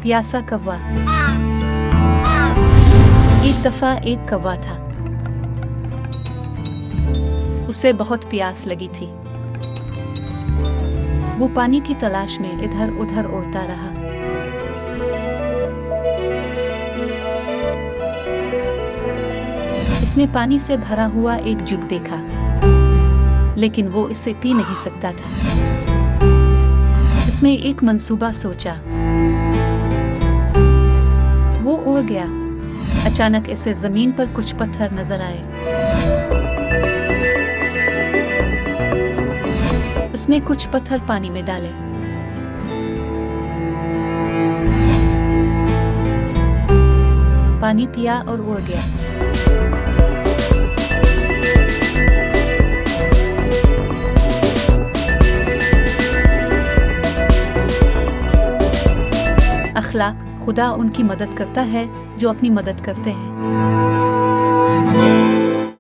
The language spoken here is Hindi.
प्यासा कौवा। एक दफा एक कौवा था। उसे बहुत प्यास लगी थी। वो पानी की तलाश में इधर उधर उड़ता रहा। इसने पानी से भरा हुआ एक जग देखा, लेकिन वो इसे पी नहीं सकता था। उसने एक मंसूबा सोचा। वो उड़ गया। अचानक इसे जमीन पर कुछ पत्थर नजर आए। उसने कुछ पत्थर पानी में डाले। पानी पिया और उड़ गया। अखलाक, खुदा उनकी मदद करता है जो अपनी मदद करते हैं।